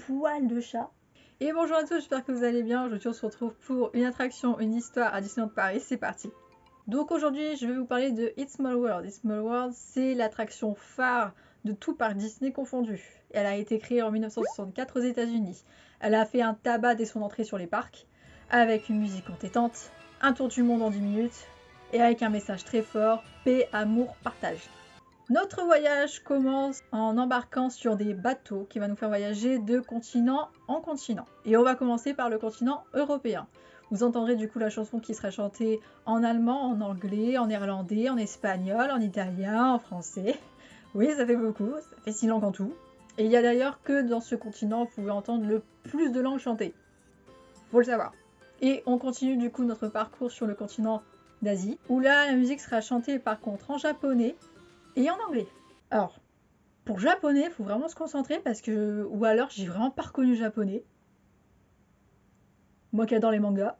poil de chat. Et bonjour à tous, j'espère que vous allez bien. Aujourd'hui on se retrouve pour une attraction, une histoire à Disneyland Paris, c'est parti. Donc aujourd'hui je vais vous parler de It's Small World. It's Small World, c'est l'attraction phare de tout parc Disney confondu. Elle a été créée en 1964 aux États-Unis. Elle a fait un tabac dès son entrée sur les parcs, avec une musique entêtante, un tour du monde en 10 minutes, et avec un message très fort, paix, amour, partage. Notre voyage commence en embarquant sur des bateaux qui vont nous faire voyager de continent en continent. Et on va commencer par le continent européen. Vous entendrez du coup la chanson qui sera chantée en allemand, en anglais, en néerlandais, en espagnol, en italien, en français. Oui, ça fait beaucoup, ça fait 6 langues en tout. Et il y a d'ailleurs que dans ce continent, vous pouvez entendre le plus de langues chantées. Faut le savoir. Et on continue du coup notre parcours sur le continent d'Asie, où là la musique sera chantée par contre en japonais et en anglais. Alors, pour japonais, il faut vraiment se concentrer parce que... Ou alors, j'ai vraiment pas reconnu japonais. Moi qui adore les mangas.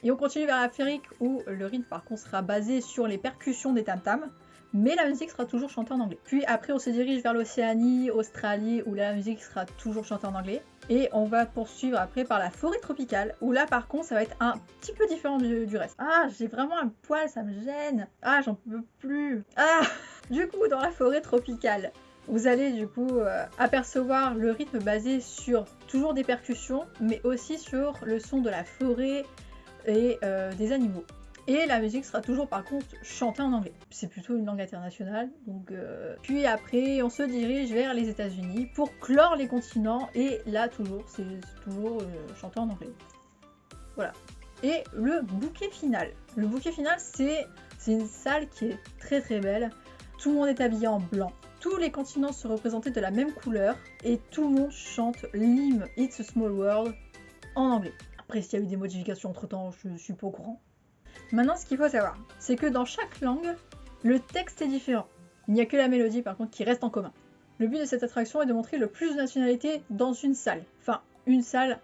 Et on continue vers l'Afrique où le rythme par contre sera basé sur les percussions des tam-tams. Mais la musique sera toujours chantée en anglais. Puis après, on se dirige vers l'Océanie, Australie, où là, la musique sera toujours chantée en anglais. Et on va poursuivre après par la forêt tropicale, où là, par contre, ça va être un petit peu différent du reste. Ah, j'ai vraiment un poil, ça me gêne. Ah, j'en peux plus. Ah. Du coup, dans la forêt tropicale, vous allez du coup apercevoir le rythme basé sur toujours des percussions, mais aussi sur le son de la forêt et des animaux. Et la musique sera toujours par contre chantée en anglais. C'est plutôt une langue internationale. Donc, Puis après, on se dirige vers les États-Unis pour clore les continents. Et là, c'est toujours chanté en anglais. Voilà. Et le bouquet final. Le bouquet final, c'est une salle qui est très très belle. Tout le monde est habillé en blanc. Tous les continents sont représentés de la même couleur. Et tout le monde chante l'hymne It's a Small World en anglais. Après, s'il y a eu des modifications entre temps, je suis pas au courant. Maintenant, ce qu'il faut savoir, c'est que dans chaque langue, le texte est différent. Il n'y a que la mélodie, par contre, qui reste en commun. Le but de cette attraction est de montrer le plus de nationalités dans une salle. Enfin, une salle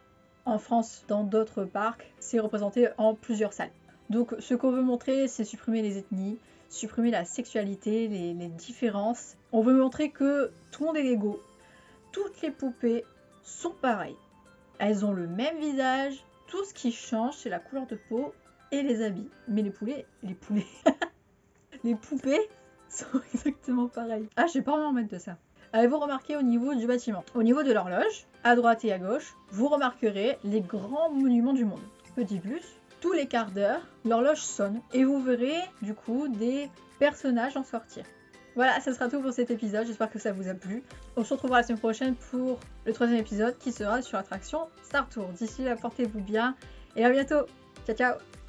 en France, dans d'autres parcs, c'est représenté en plusieurs salles. Donc, ce qu'on veut montrer, c'est supprimer les ethnies, supprimer la sexualité, les différences. On veut montrer que tout le monde est égaux. Toutes les poupées sont pareilles. Elles ont le même visage. Tout ce qui change, c'est la couleur de peau et les habits. Mais les poupées sont exactement pareilles. Ah, je vais pas vraiment mettre de ça. Avez-vous remarqué au niveau du bâtiment, au niveau de l'horloge, à droite et à gauche, vous remarquerez les grands monuments du monde. Petit plus, tous les quarts d'heure, l'horloge sonne et vous verrez du coup des personnages en sortir. Voilà, ça sera tout pour cet épisode, j'espère que ça vous a plu. On se retrouvera la semaine prochaine pour le 3e épisode qui sera sur l'attraction Star Tour. D'ici là, portez-vous bien et à bientôt. Ciao ciao.